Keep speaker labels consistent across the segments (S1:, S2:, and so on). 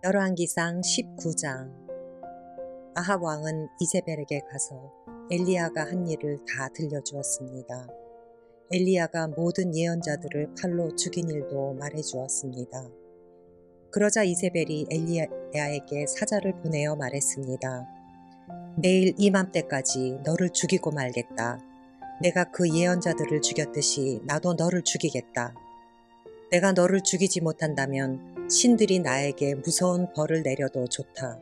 S1: 열왕기상 19장. 아합 왕은 이세벨에게 가서 엘리야가 한 일을 다 들려주었습니다. 엘리야가 모든 예언자들을 칼로 죽인 일도 말해주었습니다. 그러자 이세벨이 엘리야에게 사자를 보내어 말했습니다. 내일 이맘때까지 너를 죽이고 말겠다. 내가 그 예언자들을 죽였듯이 나도 너를 죽이겠다. 내가 너를 죽이지 못한다면 신들이 나에게 무서운 벌을 내려도 좋다.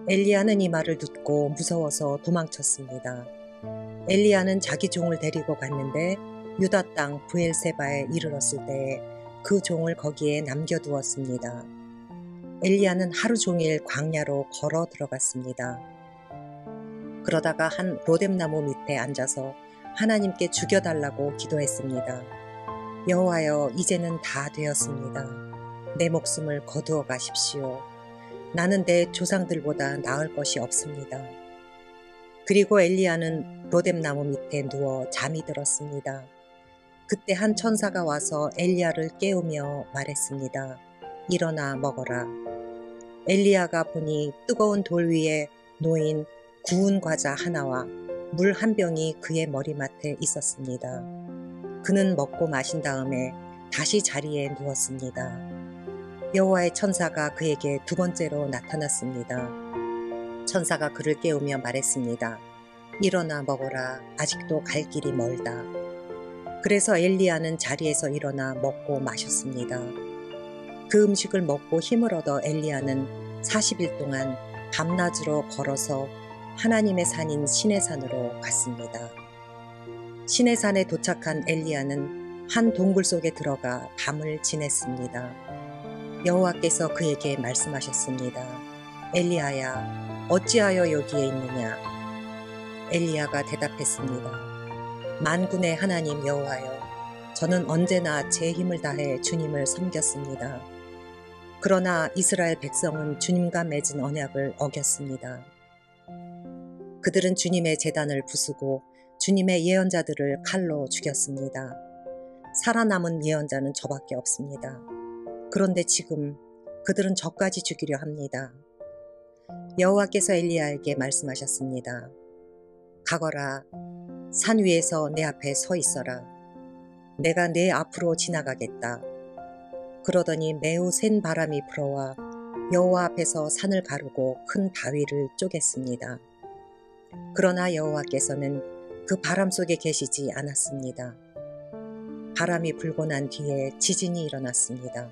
S1: 엘리야는 이 말을 듣고 무서워서 도망쳤습니다. 엘리야는 자기 종을 데리고 갔는데 유다 땅 브엘세바에 이르렀을 때에 그 종을 거기에 남겨두었습니다. 엘리야는 하루 종일 광야로 걸어 들어갔습니다. 그러다가 한 로뎀나무 밑에 앉아서 하나님께 죽여달라고 기도했습니다. 여호와여, 이제는 다 되었습니다. 내 목숨을 거두어 가십시오. 나는 내 조상들보다 나을 것이 없습니다. 그리고 엘리야는 로뎀나무 밑에 누워 잠이 들었습니다. 그때 한 천사가 와서 엘리야를 깨우며 말했습니다. 일어나 먹어라. 엘리야가 보니 뜨거운 돌 위에 놓인 구운 과자 하나와 물 한 병이 그의 머리맡에 있었습니다. 그는 먹고 마신 다음에 다시 자리에 누웠습니다. 여호와의 천사가 그에게 두 번째로 나타났습니다. 천사가 그를 깨우며 말했습니다. 일어나 먹어라. 아직도 갈 길이 멀다. 그래서 엘리야는 자리에서 일어나 먹고 마셨습니다. 그 음식을 먹고 힘을 얻어 엘리야는 40일 동안 밤낮으로 걸어서 하나님의 산인 시내산으로 갔습니다. 시내산에 도착한 엘리야는 한 동굴 속에 들어가 밤을 지냈습니다. 여호와께서 그에게 말씀하셨습니다. 엘리야야, 어찌하여 여기에 있느냐? 엘리야가 대답했습니다. 만군의 하나님 여호와여, 저는 언제나 제 힘을 다해 주님을 섬겼습니다. 그러나 이스라엘 백성은 주님과 맺은 언약을 어겼습니다. 그들은 주님의 제단을 부수고 주님의 예언자들을 칼로 죽였습니다. 살아남은 예언자는 저밖에 없습니다. 그런데 지금 그들은 저까지 죽이려 합니다. 여호와께서 엘리야에게 말씀하셨습니다. 가거라. 산 위에서 내 앞에 서 있어라. 내가 내 앞으로 지나가겠다. 그러더니 매우 센 바람이 불어와 여호와 앞에서 산을 가르고 큰 바위를 쪼갰습니다. 그러나 여호와께서는 그 바람 속에 계시지 않았습니다. 바람이 불고 난 뒤에 지진이 일어났습니다.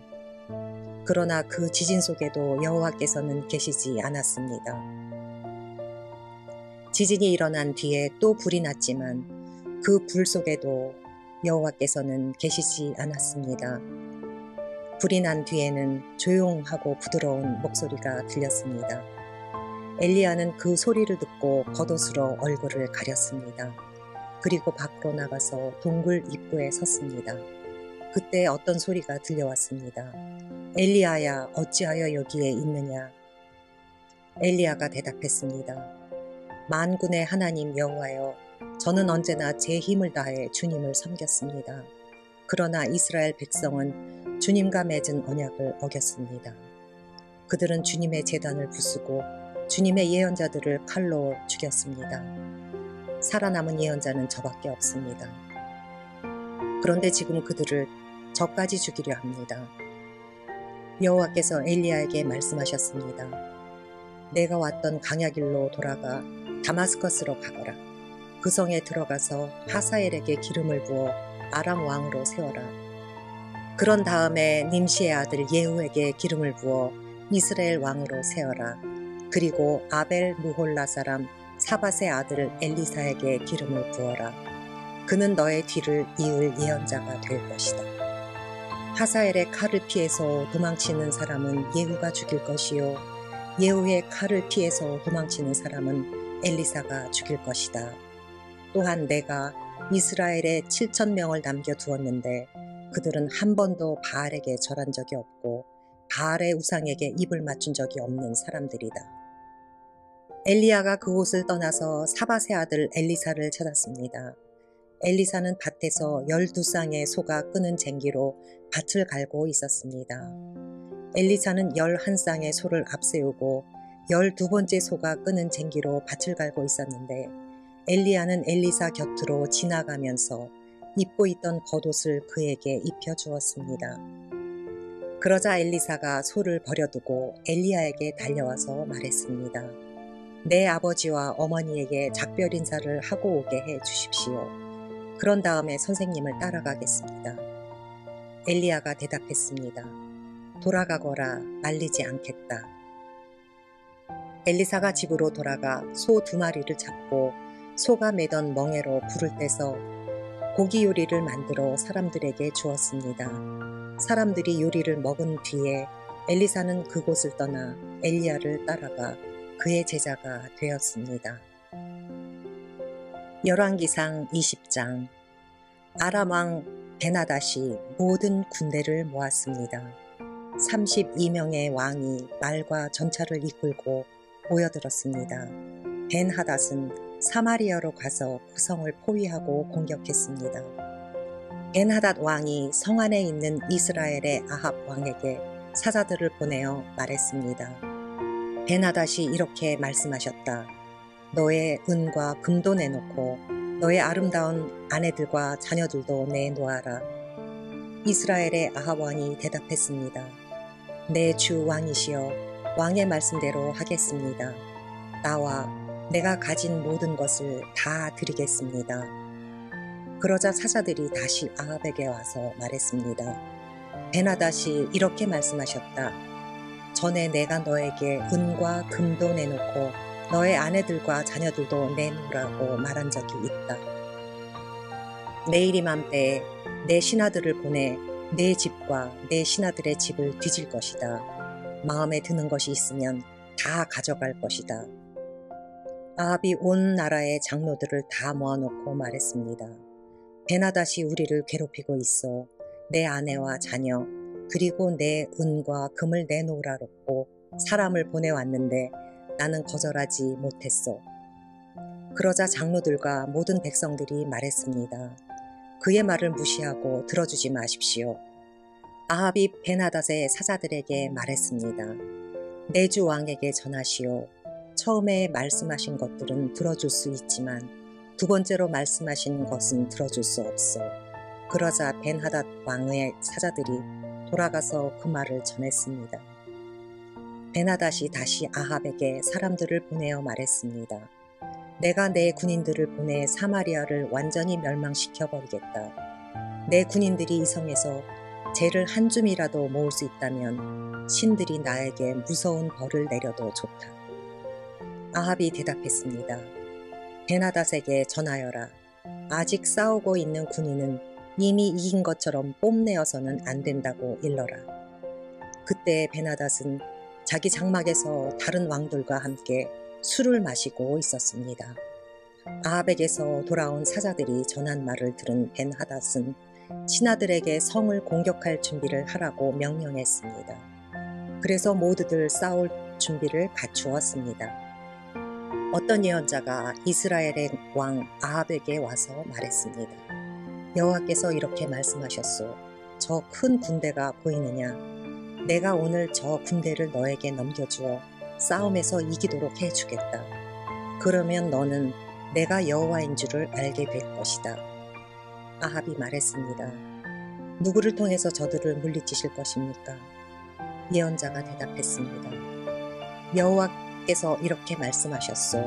S1: 그러나 그 지진 속에도 여호와께서는 계시지 않았습니다. 지진이 일어난 뒤에 또 불이 났지만 그 불 속에도 여호와께서는 계시지 않았습니다. 불이 난 뒤에는 조용하고 부드러운 목소리가 들렸습니다. 엘리야는 그 소리를 듣고 겉옷으로 얼굴을 가렸습니다. 그리고 밖으로 나가서 동굴 입구에 섰습니다. 그때 어떤 소리가 들려왔습니다. 엘리야야, 어찌하여 여기에 있느냐? 엘리야가 대답했습니다. 만군의 하나님 여호와여, 저는 언제나 제 힘을 다해 주님을 섬겼습니다. 그러나 이스라엘 백성은 주님과 맺은 언약을 어겼습니다. 그들은 주님의 제단을 부수고 주님의 예언자들을 칼로 죽였습니다. 살아남은 예언자는 저밖에 없습니다. 그런데 지금 그들을 저까지 죽이려 합니다. 여호와께서 엘리야에게 말씀하셨습니다. 내가 왔던 광야길로 돌아가 다마스커스로 가거라. 그 성에 들어가서 하사엘에게 기름을 부어 아람 왕으로 세워라. 그런 다음에 님시의 아들 예후에게 기름을 부어 이스라엘 왕으로 세워라. 그리고 아벨 무홀라 사람 사밧의 아들 엘리사에게 기름을 부어라. 그는 너의 뒤를 이을 예언자가 될 것이다. 하사엘의 칼을 피해서 도망치는 사람은 예후가 죽일 것이요, 예후의 칼을 피해서 도망치는 사람은 엘리사가 죽일 것이다. 또한 내가 이스라엘에 7,000명을 남겨두었는데 그들은 한 번도 바알에게 절한 적이 없고 바알의 우상에게 입을 맞춘 적이 없는 사람들이다. 엘리야가 그곳을 떠나서 사밧의 아들 엘리사를 찾았습니다. 엘리사는 밭에서 12쌍의 소가 끄는 쟁기로 밭을 갈고 있었습니다. 엘리사는 11쌍의 소를 앞세우고 12번째 소가 끄는 쟁기로 밭을 갈고 있었는데 엘리야는 엘리사 곁으로 지나가면서 입고 있던 겉옷을 그에게 입혀주었습니다. 그러자 엘리사가 소를 버려두고 엘리야에게 달려와서 말했습니다. 내 아버지와 어머니에게 작별 인사를 하고 오게 해 주십시오. 그런 다음에 선생님을 따라가겠습니다. 엘리야가 대답했습니다. 돌아가거라, 말리지 않겠다. 엘리사가 집으로 돌아가 소 2마리를 잡고 소가 매던 멍에로 불을 떼서 고기 요리를 만들어 사람들에게 주었습니다. 사람들이 요리를 먹은 뒤에 엘리사는 그곳을 떠나 엘리야를 따라가 그의 제자가 되었습니다. 열왕기상 20장. 아람 왕 베나닷이 모든 군대를 모았습니다. 32명의 왕이 말과 전차를 이끌고 모여들었습니다. 벤하닷은 사마리아로 가서 그 성을 포위하고 공격했습니다. 벤하닷 왕이 성 안에 있는 이스라엘의 아합 왕에게 사자들을 보내어 말했습니다. 벤하닷이 이렇게 말씀하셨다. 너의 은과 금도 내놓고 너의 아름다운 아내들과 자녀들도 내놓아라. 이스라엘의 아합 왕이 대답했습니다. 내 주 왕이시여, 왕의 말씀대로 하겠습니다. 나와 내가 가진 모든 것을 다 드리겠습니다. 그러자 사자들이 다시 아합에게 와서 말했습니다. 베나닷이 이렇게 말씀하셨다. 전에 내가 너에게 은과 금도 내놓고 너의 아내들과 자녀들도 내놓으라고 말한 적이 있다. 내일 이맘때에 내 신하들을 보내 내 집과 내 신하들의 집을 뒤질 것이다. 마음에 드는 것이 있으면 다 가져갈 것이다. 아합이 온 나라의 장로들을 다 모아놓고 말했습니다. 베나닷이 우리를 괴롭히고 있어 내 아내와 자녀 그리고 내 은과 금을 내놓으라고 사람을 보내왔는데 나는 거절하지 못했어. 그러자 장로들과 모든 백성들이 말했습니다. 그의 말을 무시하고 들어주지 마십시오. 아합이 베나닷의 사자들에게 말했습니다. 내 주 왕에게 전하시오. 처음에 말씀하신 것들은 들어줄 수 있지만 두 번째로 말씀하신 것은 들어줄 수 없어. 그러자 벤하닷 왕의 사자들이 돌아가서 그 말을 전했습니다. 베나닷이 다시 아합에게 사람들을 보내어 말했습니다. 내가 내 군인들을 보내 사마리아를 완전히 멸망시켜버리겠다. 내 군인들이 이 성에서 재를 한 줌이라도 모을 수 있다면 신들이 나에게 무서운 벌을 내려도 좋다. 아합이 대답했습니다. 베나닷에게 전하여라. 아직 싸우고 있는 군인은 이미 이긴 것처럼 뽐내어서는 안 된다고 일러라. 그때 베나닷은 자기 장막에서 다른 왕들과 함께 술을 마시고 있었습니다. 아합에게서 돌아온 사자들이 전한 말을 들은 벤하닷은 신하들에게 성을 공격할 준비를 하라고 명령했습니다. 그래서 모두들 싸울 준비를 갖추었습니다. 어떤 예언자가 이스라엘의 왕 아합에게 와서 말했습니다. 여호와께서 이렇게 말씀하셨소. 저 큰 군대가 보이느냐? 내가 오늘 저 군대를 너에게 넘겨주어 싸움에서 이기도록 해주겠다. 그러면 너는 내가 여호와인 줄을 알게 될 것이다. 아합이 말했습니다. 누구를 통해서 저들을 물리치실 것입니까? 예언자가 대답했습니다. 여호와께서 이렇게 말씀하셨소.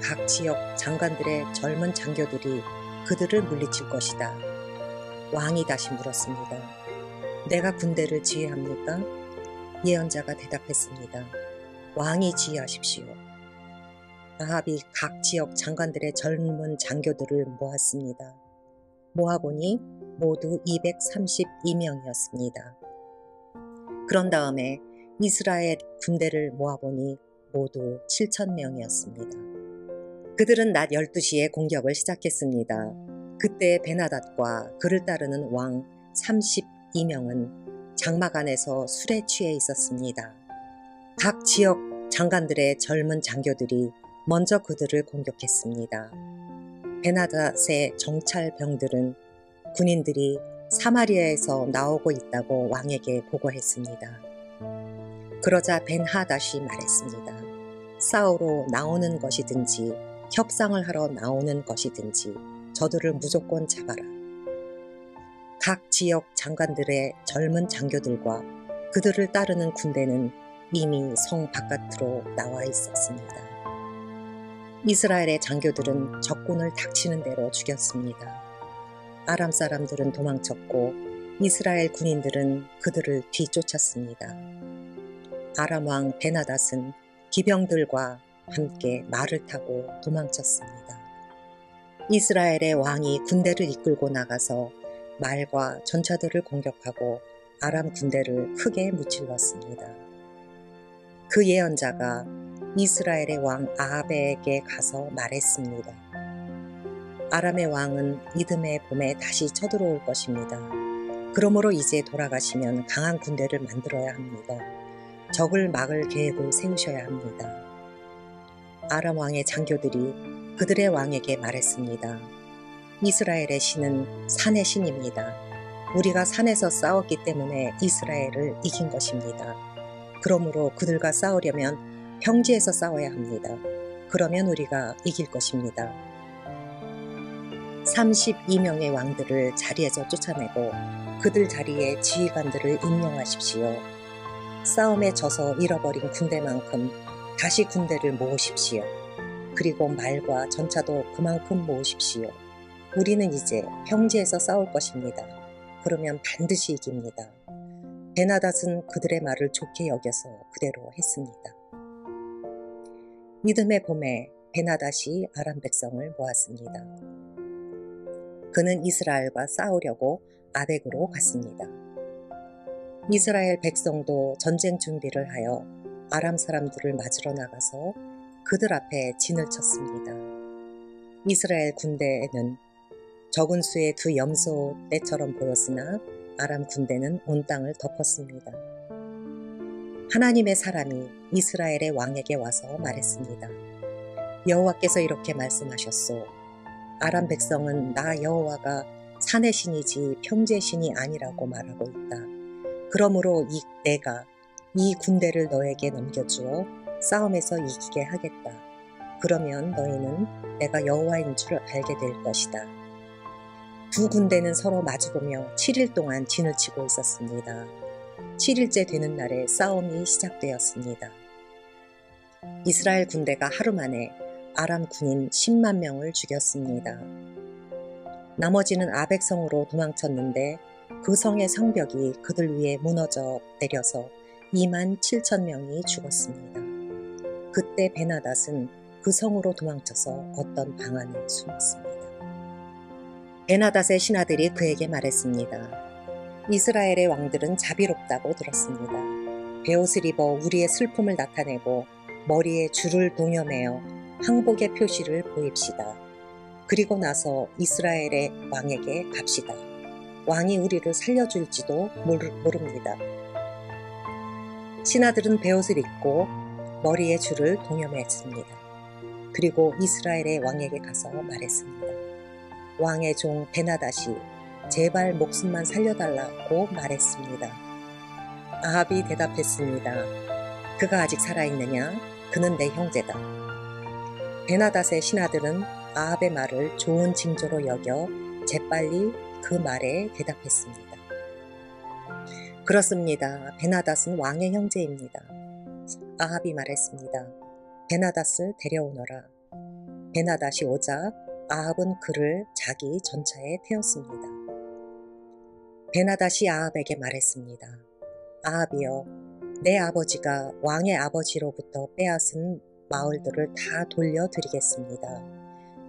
S1: 각 지역 장관들의 젊은 장교들이 그들을 물리칠 것이다. 왕이 다시 물었습니다. 내가 군대를 지휘합니까? 예언자가 대답했습니다. 왕이 지휘하십시오. 아합이 각 지역 장관들의 젊은 장교들을 모았습니다. 모아보니 모두 232명이었습니다. 그런 다음에 이스라엘 군대를 모아보니 모두 7,000명이었습니다. 그들은 낮 12시에 공격을 시작했습니다. 그때 베나닷과 그를 따르는 왕 32명은 장막 안에서 술에 취해 있었습니다. 각 지역 장관들의 젊은 장교들이 먼저 그들을 공격했습니다. 베나닷의 정찰병들은 군인들이 사마리아에서 나오고 있다고 왕에게 보고했습니다. 그러자 벤하닷이 말했습니다. 싸우러 나오는 것이든지 협상을 하러 나오는 것이든지 저들을 무조건 잡아라. 각 지역 장관들의 젊은 장교들과 그들을 따르는 군대는 이미 성 바깥으로 나와 있었습니다. 이스라엘의 장교들은 적군을 닥치는 대로 죽였습니다. 아람 사람들은 도망쳤고 이스라엘 군인들은 그들을 뒤쫓았습니다. 아람 왕 베나닷은 기병들과 함께 말을 타고 도망쳤습니다. 이스라엘의 왕이 군대를 이끌고 나가서 말과 전차들을 공격하고 아람 군대를 크게 무찔렀습니다. 그 예언자가 이스라엘의 왕 아합에게 가서 말했습니다. 아람의 왕은 이듬해 봄에 다시 쳐들어올 것입니다. 그러므로 이제 돌아가시면 강한 군대를 만들어야 합니다. 적을 막을 계획을 세우셔야 합니다. 아람 왕의 장교들이 그들의 왕에게 말했습니다. 이스라엘의 신은 산의 신입니다. 우리가 산에서 싸웠기 때문에 이스라엘을 이긴 것입니다. 그러므로 그들과 싸우려면 평지에서 싸워야 합니다. 그러면 우리가 이길 것입니다. 32명의 왕들을 자리에서 쫓아내고 그들 자리에 지휘관들을 임명하십시오. 싸움에 져서 잃어버린 군대만큼 다시 군대를 모으십시오. 그리고 말과 전차도 그만큼 모으십시오. 우리는 이제 평지에서 싸울 것입니다. 그러면 반드시 이깁니다. 베나닷은 그들의 말을 좋게 여겨서 그대로 했습니다. 이듬해 봄에 베나닷이 아람 백성을 모았습니다. 그는 이스라엘과 싸우려고 아벡으로 갔습니다. 이스라엘 백성도 전쟁 준비를 하여 아람 사람들을 맞으러 나가서 그들 앞에 진을 쳤습니다. 이스라엘 군대에는 적은 수의 두 염소 떼처럼 보였으나 아람 군대는 온 땅을 덮었습니다. 하나님의 사람이 이스라엘의 왕에게 와서 말했습니다. 여호와께서 이렇게 말씀하셨소. 아람 백성은 나 여호와가 산의 신이지 평지의 신이 아니라고 말하고 있다. 그러므로 내가 이 군대를 너에게 넘겨주어 싸움에서 이기게 하겠다. 그러면 너희는 내가 여호와인 줄 알게 될 것이다. 두 군대는 서로 마주보며 7일 동안 진을 치고 있었습니다. 7일째 되는 날에 싸움이 시작되었습니다. 이스라엘 군대가 하루 만에 아람 군인 10만 명을 죽였습니다. 나머지는 아벡성으로 도망쳤는데 그 성의 성벽이 그들 위에 무너져 내려서 2만 7천 명이 죽었습니다. 그때 베나닷은 그 성으로 도망쳐서 어떤 방 안에 숨었습니다. 베나닷의 신하들이 그에게 말했습니다. 이스라엘의 왕들은 자비롭다고 들었습니다. 베옷을 입어 우리의 슬픔을 나타내고 머리에 줄을 동여매어 항복의 표시를 보입시다. 그리고 나서 이스라엘의 왕에게 갑시다. 왕이 우리를 살려줄지도 모릅니다. 신하들은 베옷을 입고 머리에 줄을 동여맸습니다. 그리고 이스라엘의 왕에게 가서 말했습니다. 왕의 종 베나닷이 제발 목숨만 살려달라고 말했습니다. 아합이 대답했습니다. 그가 아직 살아있느냐? 그는 내 형제다. 베나닷의 신하들은 아합의 말을 좋은 징조로 여겨 재빨리 그 말에 대답했습니다. 그렇습니다. 베나닷은 왕의 형제입니다. 아합이 말했습니다. 베나닷을 데려오너라. 베나닷이 오자 아합은 그를 자기 전차에 태웠습니다. 베나닷이 아합에게 말했습니다. 아합이여, 내 아버지가 왕의 아버지로부터 빼앗은 마을들을 다 돌려드리겠습니다.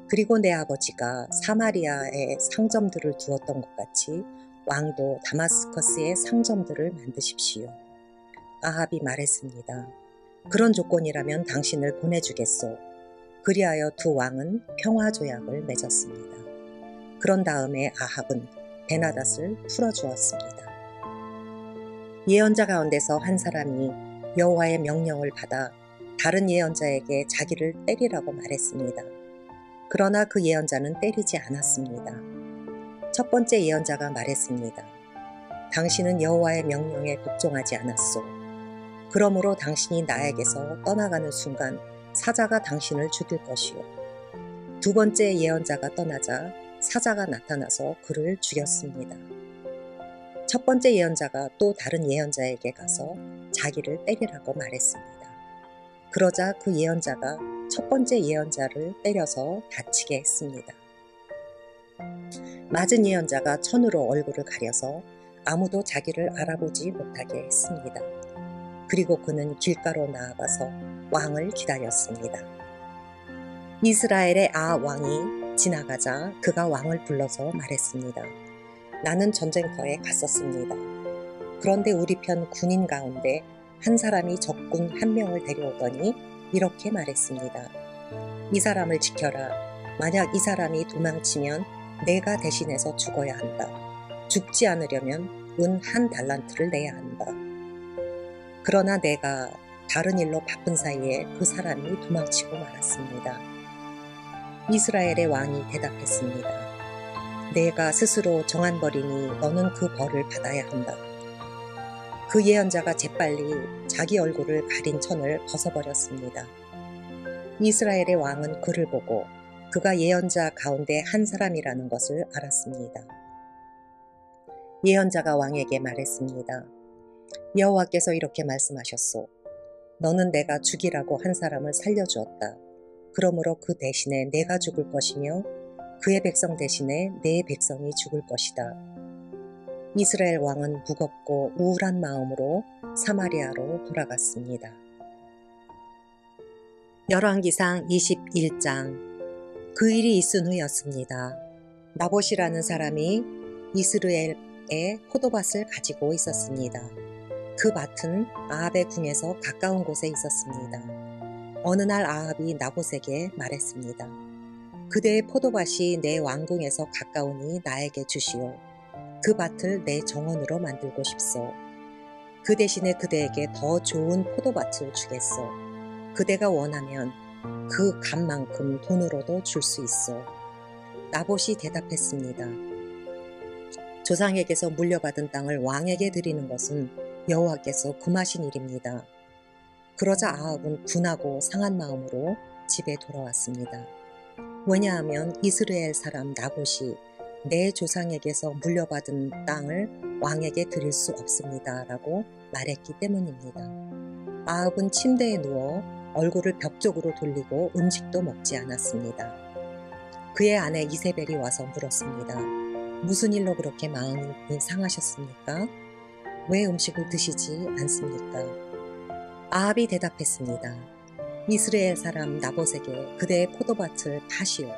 S1: 그리고 내 아버지가 사마리아에 상점들을 두었던 것 같이 왕도 다마스커스에 상점들을 만드십시오. 아합이 말했습니다. 그런 조건이라면 당신을 보내주겠소. 그리하여 두 왕은 평화조약을 맺었습니다. 그런 다음에 아합은 베나닷을 풀어주었습니다. 예언자 가운데서 한 사람이 여호와의 명령을 받아 다른 예언자에게 자기를 때리라고 말했습니다. 그러나 그 예언자는 때리지 않았습니다. 첫 번째 예언자가 말했습니다. 당신은 여호와의 명령에 복종하지 않았소. 그러므로 당신이 나에게서 떠나가는 순간 사자가 당신을 죽일 것이요. 두 번째 예언자가 떠나자 사자가 나타나서 그를 죽였습니다. 첫 번째 예언자가 또 다른 예언자에게 가서 자기를 때리라고 말했습니다. 그러자 그 예언자가 첫 번째 예언자를 때려서 다치게 했습니다. 맞은 예언자가 천으로 얼굴을 가려서 아무도 자기를 알아보지 못하게 했습니다. 그리고 그는 길가로 나아가서 왕을 기다렸습니다. 이스라엘의 왕이 지나가자 그가 왕을 불러서 말했습니다. 나는 전쟁터에 갔었습니다. 그런데 우리 편 군인 가운데 한 사람이 적군 한 명을 데려오더니 이렇게 말했습니다. 이 사람을 지켜라. 만약 이 사람이 도망치면 내가 대신해서 죽어야 한다. 죽지 않으려면 은 1달란트를 내야 한다. 그러나 내가 다른 일로 바쁜 사이에 그 사람이 도망치고 말았습니다. 이스라엘의 왕이 대답했습니다. 내가 스스로 정한 벌이니 너는 그 벌을 받아야 한다. 그 예언자가 재빨리 자기 얼굴을 가린 천을 벗어버렸습니다. 이스라엘의 왕은 그를 보고 그가 예언자 가운데 한 사람이라는 것을 알았습니다. 예언자가 왕에게 말했습니다. 여호와께서 이렇게 말씀하셨소. 너는 내가 죽이라고 한 사람을 살려주었다. 그러므로 그 대신에 내가 죽을 것이며 그의 백성 대신에 내 백성이 죽을 것이다. 이스라엘 왕은 무겁고 우울한 마음으로 사마리아로 돌아갔습니다. 열왕기상 21장. 그 일이 있은 후였습니다. 나봇이라는 사람이 이스라엘에 포도밭을 가지고 있었습니다. 그 밭은 아합의 궁에서 가까운 곳에 있었습니다. 어느 날 아합이 나봇에게 말했습니다. 그대의 포도밭이 내 왕궁에서 가까우니 나에게 주시오. 그 밭을 내 정원으로 만들고 싶소. 그 대신에 그대에게 더 좋은 포도밭을 주겠소. 그대가 원하면 그 값만큼 돈으로도 줄 수 있소. 나봇이 대답했습니다. 조상에게서 물려받은 땅을 왕에게 드리는 것은 여호와께서 금하신 일입니다. 그러자 아합은 분하고 상한 마음으로 집에 돌아왔습니다. 왜냐하면 이스라엘 사람 나봇이 내 조상에게서 물려받은 땅을 왕에게 드릴 수 없습니다. 라고 말했기 때문입니다. 아합은 침대에 누워 얼굴을 벽 쪽으로 돌리고 음식도 먹지 않았습니다. 그의 아내 이세벨이 와서 물었습니다. 무슨 일로 그렇게 마음이 상하셨습니까? 왜 음식을 드시지 않습니까? 아합이 대답했습니다. 이스라엘 사람 나봇에게 그대의 포도밭을 파시오.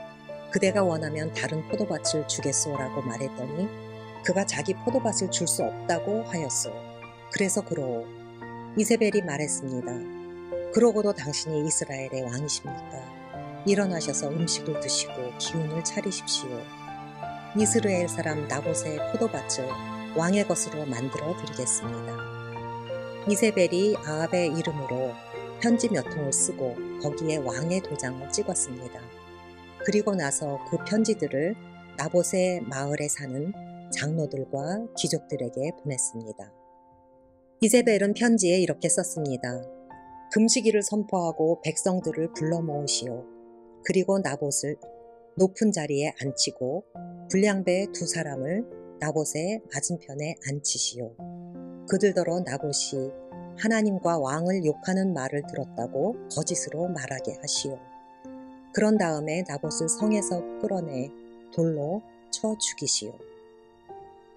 S1: 그대가 원하면 다른 포도밭을 주겠소라고 말했더니 그가 자기 포도밭을 줄 수 없다고 하였소. 그래서 그러오. 이세벨이 말했습니다. 그러고도 당신이 이스라엘의 왕이십니까? 일어나셔서 음식을 드시고 기운을 차리십시오. 이스라엘 사람 나봇의 포도밭을 왕의 것으로 만들어 드리겠습니다. 이세벨이 아합의 이름으로 편지 몇 통을 쓰고 거기에 왕의 도장을 찍었습니다. 그리고 나서 그 편지들을 나봇의 마을에 사는 장로들과 귀족들에게 보냈습니다. 이세벨은 편지에 이렇게 썼습니다. 금식일을 선포하고 백성들을 불러 모으시오. 그리고 나봇을 높은 자리에 앉히고 불량배 2사람을 나봇의 맞은편에 앉히시오. 그들더러 나봇이 하나님과 왕을 욕하는 말을 들었다고 거짓으로 말하게 하시오. 그런 다음에 나봇을 성에서 끌어내 돌로 쳐 죽이시오.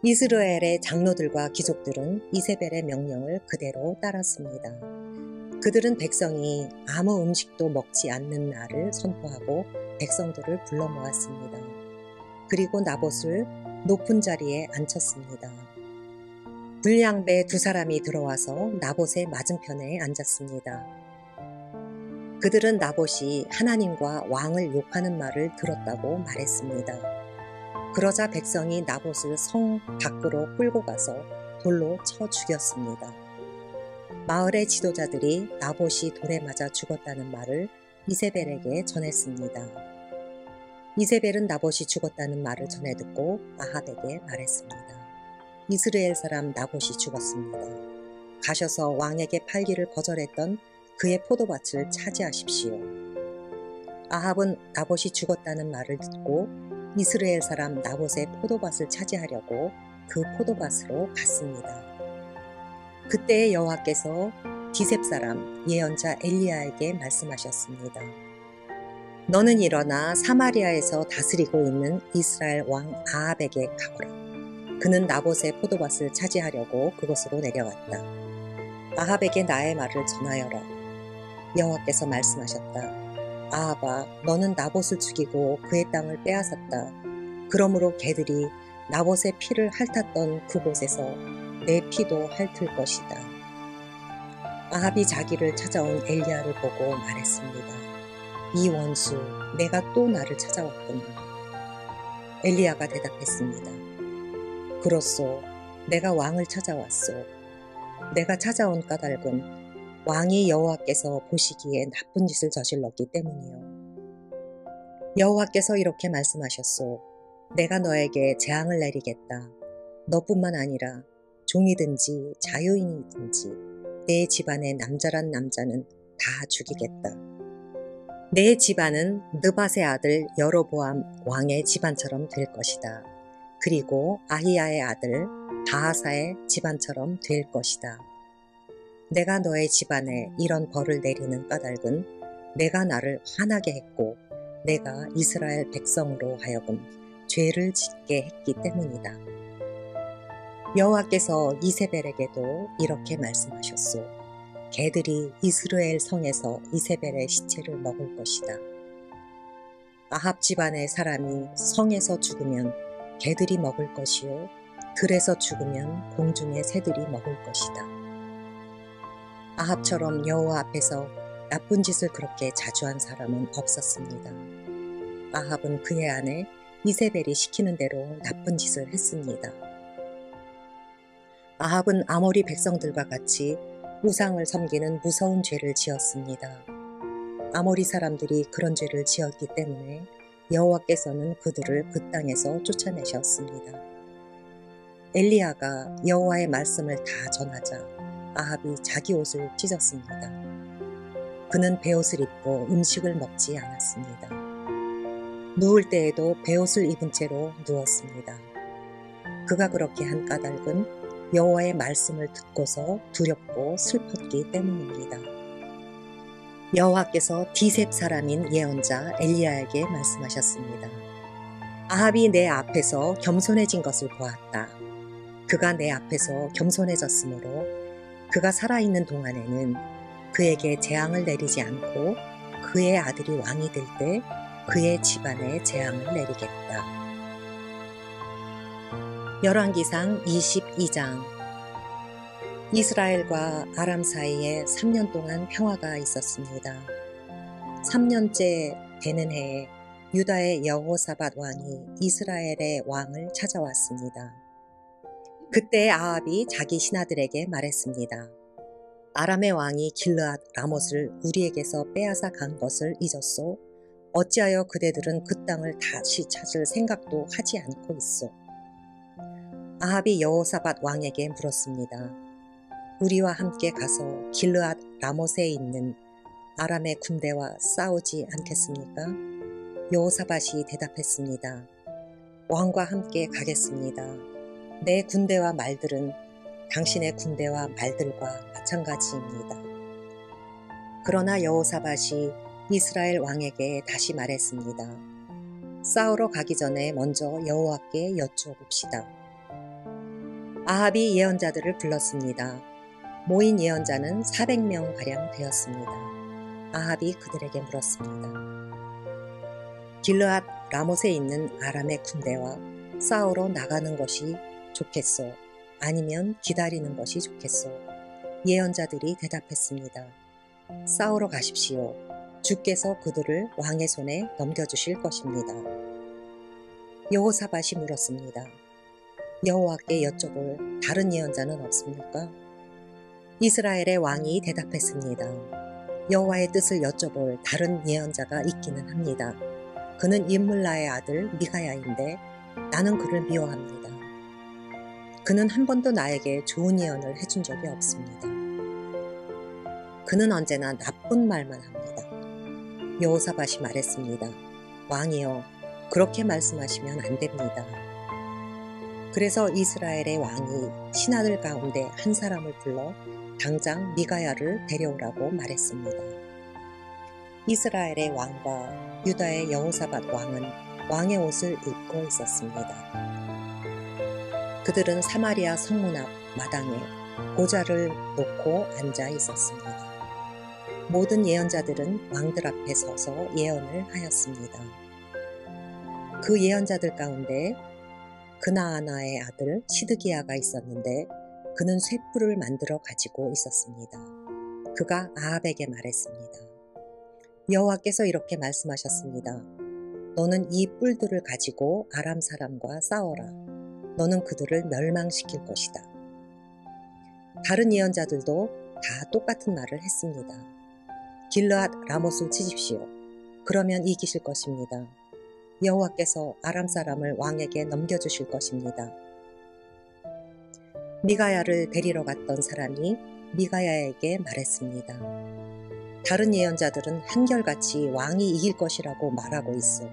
S1: 이스라엘의 장로들과 귀족들은 이세벨의 명령을 그대로 따랐습니다. 그들은 백성이 아무 음식도 먹지 않는 날을 선포하고 백성들을 불러 모았습니다. 그리고 나봇을 높은 자리에 앉혔습니다. 불량배 2사람이 들어와서 나봇의 맞은편에 앉았습니다. 그들은 나봇이 하나님과 왕을 욕하는 말을 들었다고 말했습니다. 그러자 백성이 나봇을 성 밖으로 끌고 가서 돌로 쳐 죽였습니다. 마을의 지도자들이 나봇이 돌에 맞아 죽었다는 말을 이세벨에게 전했습니다. 이세벨은 나봇이 죽었다는 말을 전해 듣고 아합에게 말했습니다. 이스라엘 사람 나봇이 죽었습니다. 가셔서 왕에게 팔기를 거절했던 그의 포도밭을 차지하십시오. 아합은 나봇이 죽었다는 말을 듣고 이스라엘 사람 나봇의 포도밭을 차지하려고 그 포도밭으로 갔습니다. 그때 여호와께서 디셉 사람 예언자 엘리야에게 말씀하셨습니다. 너는 일어나 사마리아에서 다스리고 있는 이스라엘 왕 아합에게 가거라. 그는 나봇의 포도밭을 차지하려고 그곳으로 내려갔다. 아합에게 나의 말을 전하여라. 여호와께서 말씀하셨다. 아합아, 너는 나봇을 죽이고 그의 땅을 빼앗았다. 그러므로 개들이 나봇의 피를 핥았던 그곳에서 내 피도 핥을 것이다. 아합이 자기를 찾아온 엘리야를 보고 말했습니다. 이 원수, 내가 또 나를 찾아왔구나. 엘리야가 대답했습니다. 그렇소, 내가 왕을 찾아왔소. 내가 찾아온 까닭은 왕이 여호와께서 보시기에 나쁜 짓을 저질렀기 때문이요. 여호와께서 이렇게 말씀하셨소. 내가 너에게 재앙을 내리겠다. 너뿐만 아니라 종이든지 자유인이든지 내 집안의 남자란 남자는 다 죽이겠다. 내 집안은 느밧의 아들 여로보암 왕의 집안처럼 될 것이다. 그리고 아히야의 아들 바하사의 집안처럼 될 것이다. 내가 너의 집안에 이런 벌을 내리는 까닭은 내가 나를 화나게 했고 내가 이스라엘 백성으로 하여금 죄를 짓게 했기 때문이다. 여호와께서 이세벨에게도 이렇게 말씀하셨소. 개들이 이스라엘 성에서 이세벨의 시체를 먹을 것이다. 아합 집안의 사람이 성에서 죽으면 개들이 먹을 것이요 들에서 죽으면 공중의 새들이 먹을 것이다. 아합처럼 여호와 앞에서 나쁜 짓을 그렇게 자주 한 사람은 없었습니다. 아합은 그의 아내 이세벨이 시키는 대로 나쁜 짓을 했습니다. 아합은 아모리 백성들과 같이 우상을 섬기는 무서운 죄를 지었습니다. 아모리 사람들이 그런 죄를 지었기 때문에 여호와께서는 그들을 그 땅에서 쫓아내셨습니다. 엘리야가 여호와의 말씀을 다 전하자 아합이 자기 옷을 찢었습니다. 그는 베옷을 입고 음식을 먹지 않았습니다. 누울 때에도 베옷을 입은 채로 누웠습니다. 그가 그렇게 한 까닭은 여호와의 말씀을 듣고서 두렵고 슬펐기 때문입니다. 여호와께서 디셉 사람인 예언자 엘리야에게 말씀하셨습니다. 아합이 내 앞에서 겸손해진 것을 보았다. 그가 내 앞에서 겸손해졌으므로 그가 살아있는 동안에는 그에게 재앙을 내리지 않고 그의 아들이 왕이 될 때 그의 집안에 재앙을 내리겠다. 열왕기상 22장. 이스라엘과 아람 사이에 3년 동안 평화가 있었습니다. 3년째 되는 해에 유다의 여호사밧 왕이 이스라엘의 왕을 찾아왔습니다. 그때 아합이 자기 신하들에게 말했습니다. 아람의 왕이 길르앗 라못을 우리에게서 빼앗아 간 것을 잊었소? 어찌하여 그대들은 그 땅을 다시 찾을 생각도 하지 않고 있소? 아합이 여호사밧 왕에게 물었습니다. 우리와 함께 가서 길르앗 라못에 있는 아람의 군대와 싸우지 않겠습니까? 여호사밧이 대답했습니다. 왕과 함께 가겠습니다. 내 군대와 말들은 당신의 군대와 말들과 마찬가지입니다. 그러나 여호사밧이 이스라엘 왕에게 다시 말했습니다. 싸우러 가기 전에 먼저 여호와께 여쭈어봅시다. 아합이 예언자들을 불렀습니다. 모인 예언자는 400명가량 되었습니다. 아합이 그들에게 물었습니다. 길르앗 라못에 있는 아람의 군대와 싸우러 나가는 것이 좋겠소? 아니면 기다리는 것이 좋겠소? 예언자들이 대답했습니다. 싸우러 가십시오. 주께서 그들을 왕의 손에 넘겨주실 것입니다. 여호사밧이 물었습니다. 여호와께 여쭤볼 다른 예언자는 없습니까? 이스라엘의 왕이 대답했습니다. 여호와의 뜻을 여쭤볼 다른 예언자가 있기는 합니다. 그는 임물라의 아들 미가야인데 나는 그를 미워합니다. 그는 한 번도 나에게 좋은 예언을 해준 적이 없습니다. 그는 언제나 나쁜 말만 합니다. 여호사밧이 말했습니다. 왕이여, 그렇게 말씀하시면 안 됩니다. 그래서 이스라엘의 왕이 신하들 가운데 한 사람을 불러 당장 미가야를 데려오라고 말했습니다. 이스라엘의 왕과 유다의 여호사밧 왕은 왕의 옷을 입고 있었습니다. 그들은 사마리아 성문 앞 마당에 보좌를 놓고 앉아 있었습니다. 모든 예언자들은 왕들 앞에 서서 예언을 하였습니다. 그 예언자들 가운데 그나아나의 아들 시드기야가 있었는데 그는 쇠뿔을 만들어 가지고 있었습니다. 그가 아합에게 말했습니다. 여호와께서 이렇게 말씀하셨습니다. 너는 이 뿔들을 가지고 아람 사람과 싸워라. 너는 그들을 멸망시킬 것이다. 다른 예언자들도 다 똑같은 말을 했습니다. 길르앗 라못을 치십시오. 그러면 이기실 것입니다. 여호와께서 아람 사람을 왕에게 넘겨주실 것입니다. 미가야를 데리러 갔던 사람이 미가야에게 말했습니다. 다른 예언자들은 한결같이 왕이 이길 것이라고 말하고 있어.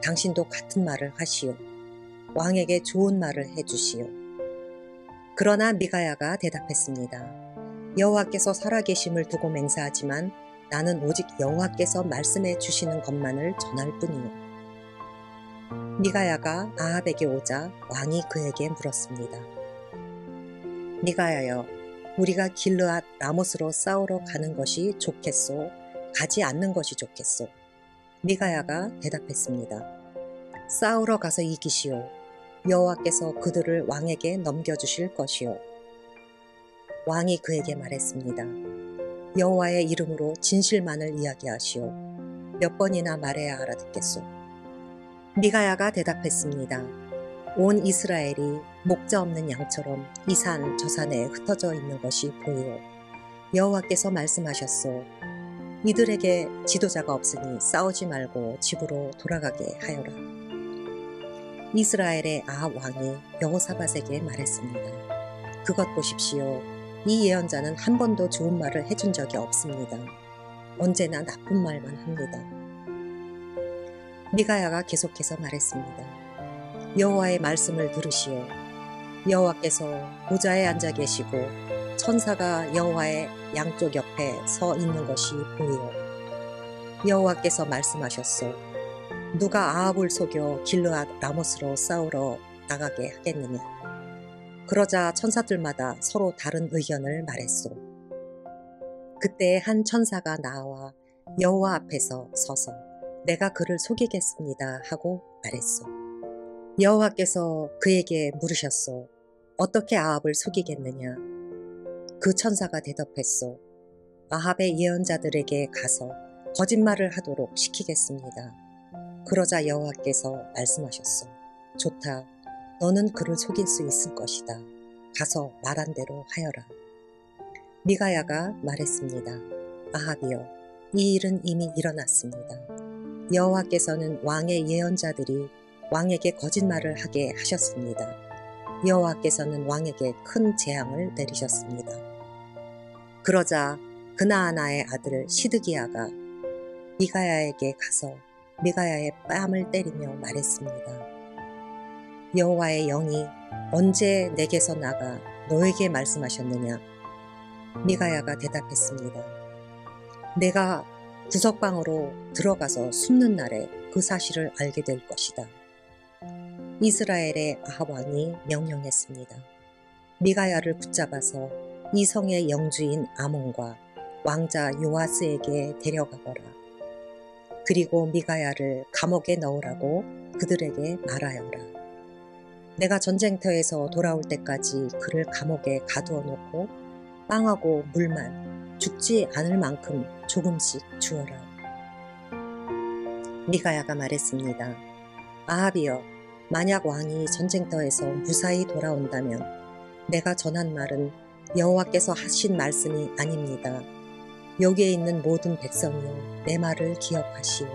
S1: 당신도 같은 말을 하시오. 왕에게 좋은 말을 해주시오. 그러나 미가야가 대답했습니다. 여호와께서 살아계심을 두고 맹세하지만 나는 오직 여호와께서 말씀해 주시는 것만을 전할 뿐이오. 미가야가 아합에게 오자 왕이 그에게 물었습니다. 미가야여, 우리가 길르앗 라못으로 싸우러 가는 것이 좋겠소? 가지 않는 것이 좋겠소? 미가야가 대답했습니다. 싸우러 가서 이기시오. 여호와께서 그들을 왕에게 넘겨주실 것이오. 왕이 그에게 말했습니다. 여호와의 이름으로 진실만을 이야기하시오. 몇 번이나 말해야 알아듣겠소. 미가야가 대답했습니다. 온 이스라엘이 목자 없는 양처럼 이 산 저 산에 흩어져 있는 것이 보이오. 여호와께서 말씀하셨소. 이들에게 지도자가 없으니 싸우지 말고 집으로 돌아가게 하여라. 이스라엘의 아합 왕이 여호사밧에게 말했습니다. 그것 보십시오. 이 예언자는 한 번도 좋은 말을 해준 적이 없습니다. 언제나 나쁜 말만 합니다. 미가야가 계속해서 말했습니다. 여호와의 말씀을 들으시오. 여호와께서 보좌에 앉아 계시고 천사가 여호와의 양쪽 옆에 서 있는 것이 보이오. 여호와께서 말씀하셨소. 누가 아합을 속여 길르앗 라못으로 싸우러 나가게 하겠느냐. 그러자 천사들마다 서로 다른 의견을 말했소. 그때 한 천사가 나와 여호와 앞에서 서서 내가 그를 속이겠습니다 하고 말했소. 여호와께서 그에게 물으셨소. 어떻게 아합을 속이겠느냐. 그 천사가 대답했소. 아합의 예언자들에게 가서 거짓말을 하도록 시키겠습니다. 그러자 여호와께서 말씀하셨소. 좋다. 너는 그를 속일 수 있을 것이다. 가서 말한 대로 하여라. 미가야가 말했습니다. 아합이여, 이 일은 이미 일어났습니다. 여호와께서는 왕의 예언자들이 왕에게 거짓말을 하게 하셨습니다. 여호와께서는 왕에게 큰 재앙을 내리셨습니다. 그러자 그나아나의 아들 시드기야가 미가야에게 가서 미가야의 뺨을 때리며 말했습니다. 여호와의 영이 언제 내게서 나가 너에게 말씀하셨느냐? 미가야가 대답했습니다. 내가 구석방으로 들어가서 숨는 날에 그 사실을 알게 될 것이다. 이스라엘의 아합 왕이 명령했습니다. 미가야를 붙잡아서 이 성의 영주인 아몬과 왕자 요아스에게 데려가거라. 그리고 미가야를 감옥에 넣으라고 그들에게 말하여라. 내가 전쟁터에서 돌아올 때까지 그를 감옥에 가두어 놓고 빵하고 물만 죽지 않을 만큼 조금씩 주어라. 미가야가 말했습니다. 아합이여, 만약 왕이 전쟁터에서 무사히 돌아온다면 내가 전한 말은 여호와께서 하신 말씀이 아닙니다. 여기에 있는 모든 백성이여, 내 말을 기억하시오.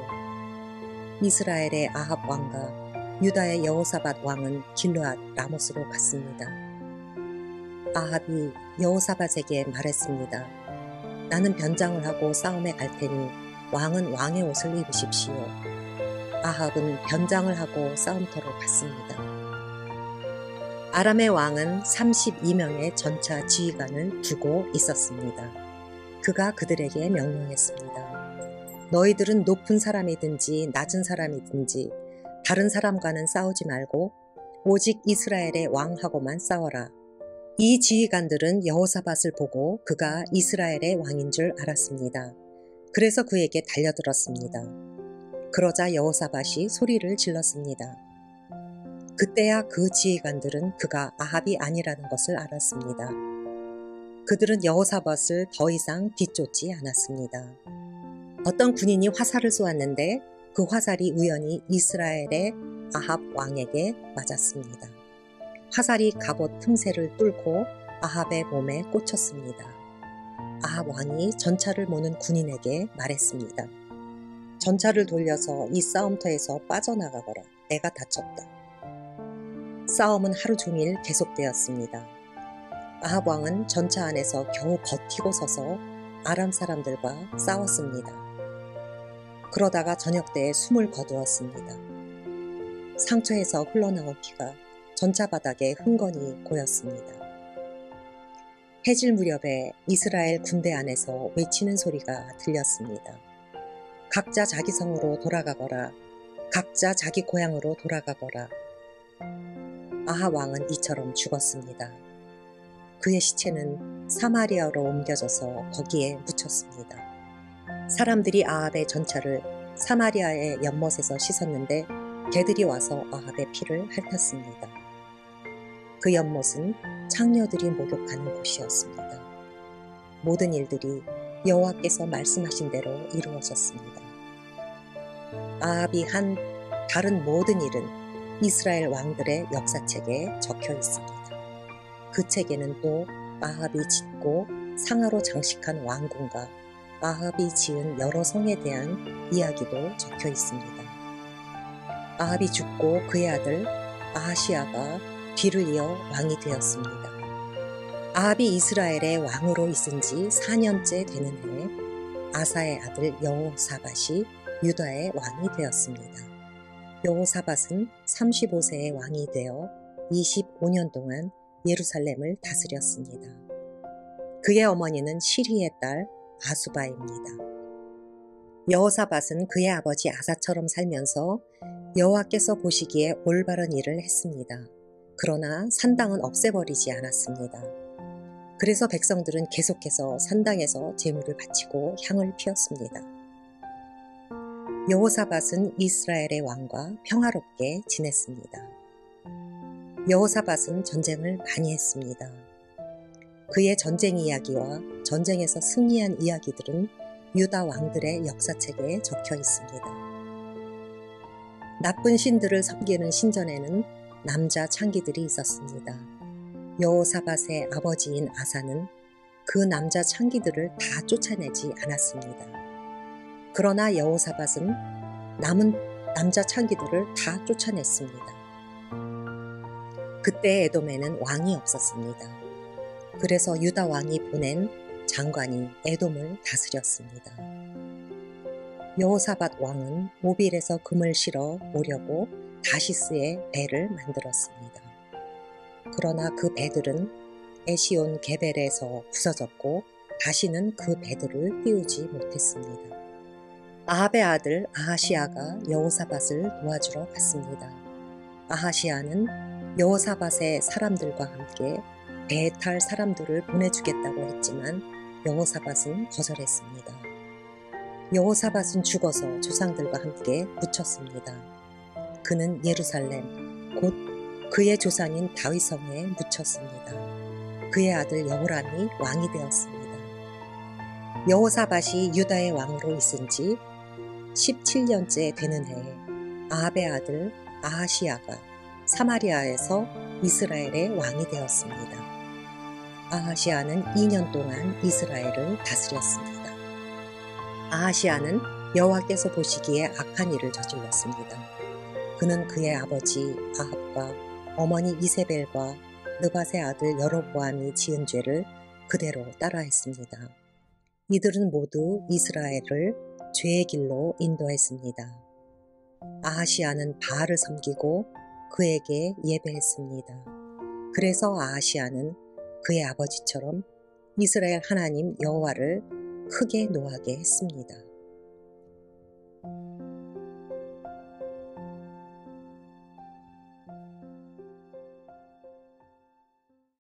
S1: 이스라엘의 아합 왕과 유다의 여호사밧 왕은 길르앗 라못으로 갔습니다. 아합이 여호사밧에게 말했습니다. 나는 변장을 하고 싸움에 갈 테니 왕은 왕의 옷을 입으십시오. 아합은 변장을 하고 싸움터로 갔습니다. 아람의 왕은 32명의 전차 지휘관을 두고 있었습니다. 그가 그들에게 명령했습니다. 너희들은 높은 사람이든지 낮은 사람이든지 다른 사람과는 싸우지 말고 오직 이스라엘의 왕하고만 싸워라. 이 지휘관들은 여호사밧을 보고 그가 이스라엘의 왕인 줄 알았습니다. 그래서 그에게 달려들었습니다. 그러자 여호사밧이 소리를 질렀습니다. 그때야 그 지휘관들은 그가 아합이 아니라는 것을 알았습니다. 그들은 여호사밧을 더 이상 뒤쫓지 않았습니다. 어떤 군인이 화살을 쏘았는데 그 화살이 우연히 이스라엘의 아합 왕에게 맞았습니다. 화살이 갑옷 틈새를 뚫고 아합의 몸에 꽂혔습니다. 아합 왕이 전차를 모는 군인에게 말했습니다. 전차를 돌려서 이 싸움터에서 빠져나가거라. 내가 다쳤다. 싸움은 하루 종일 계속되었습니다. 아합 왕은 전차 안에서 겨우 버티고 서서 아람 사람들과 싸웠습니다. 그러다가 저녁 때에 숨을 거두었습니다. 상처에서 흘러나온 피가 전차 바닥에 흥건히 고였습니다. 해질 무렵에 이스라엘 군대 안에서 외치는 소리가 들렸습니다. 각자 자기 성으로 돌아가거라. 각자 자기 고향으로 돌아가거라. 아합 왕은 이처럼 죽었습니다. 그의 시체는 사마리아로 옮겨져서 거기에 묻혔습니다. 사람들이 아합의 전차를 사마리아의 연못에서 씻었는데 개들이 와서 아합의 피를 핥았습니다. 그 연못은 창녀들이 목욕하는 곳이었습니다. 모든 일들이 여호와께서 말씀하신 대로 이루어졌습니다. 아합이 한 다른 모든 일은 이스라엘 왕들의 역사책에 적혀 있습니다. 그 책에는 또 아합이 짓고 상하로 장식한 왕궁과 아합이 지은 여러 성에 대한 이야기도 적혀 있습니다. 아합이 죽고 그의 아들 아하시아가 뒤를 이어 왕이 되었습니다. 아합이 이스라엘의 왕으로 있은 지 4년째 되는 해에 아사의 아들 여호사밧이 유다의 왕이 되었습니다. 여호사밧은 35세의 왕이 되어 25년 동안 예루살렘을 다스렸습니다. 그의 어머니는 시리의 딸 아수바입니다. 여호사밧은 그의 아버지 아사처럼 살면서 여호와께서 보시기에 올바른 일을 했습니다. 그러나 산당은 없애버리지 않았습니다. 그래서 백성들은 계속해서 산당에서 제물을 바치고 향을 피웠습니다. 여호사밧은 이스라엘의 왕과 평화롭게 지냈습니다. 여호사밧은 전쟁을 많이 했습니다. 그의 전쟁 이야기와 전쟁에서 승리한 이야기들은 유다 왕들의 역사책에 적혀 있습니다. 나쁜 신들을 섬기는 신전에는 남자 창기들이 있었습니다. 여호사밧의 아버지인 아사는 그 남자 창기들을 다 쫓아내지 않았습니다. 그러나 여호사밧은 남은 남자 창기들을 다 쫓아냈습니다. 그때 에돔에는 왕이 없었습니다. 그래서 유다 왕이 보낸 장관이 에돔을 다스렸습니다. 여호사밧 왕은 모빌에서 금을 실어 오려고 다시스에 배를 만들었습니다. 그러나 그 배들은 에시온 게벨에서 부서졌고 다시는 그 배들을 띄우지 못했습니다. 아합의 아들 아하시아가 여호사밧을 도와주러 갔습니다. 아하시아는 여호사밧의 사람들과 함께 배에 탈 사람들을 보내주겠다고 했지만 여호사밧은 거절했습니다. 여호사밧은 죽어서 조상들과 함께 묻혔습니다. 그는 예루살렘, 곧 그의 조상인 다윗성에 묻혔습니다. 그의 아들 여호람이 왕이 되었습니다. 여호사밧이 유다의 왕으로 있은 지 17년째 되는 해에 아합의 아들 아하시아가 사마리아에서 이스라엘의 왕이 되었습니다. 아하시아는 2년 동안 이스라엘을 다스렸습니다. 아하시아는 여호와께서 보시기에 악한 일을 저질렀습니다. 그는 그의 아버지 아합과 어머니 이세벨과 느밧의 아들 여로보암이 지은 죄를 그대로 따라했습니다. 이들은 모두 이스라엘을 죄의 길로 인도했습니다. 아하시아는 바알을 섬기고 그에게 예배했습니다. 그래서 아하시아는 그의 아버지처럼 이스라엘 하나님 여호와를 크게 노하게 했습니다.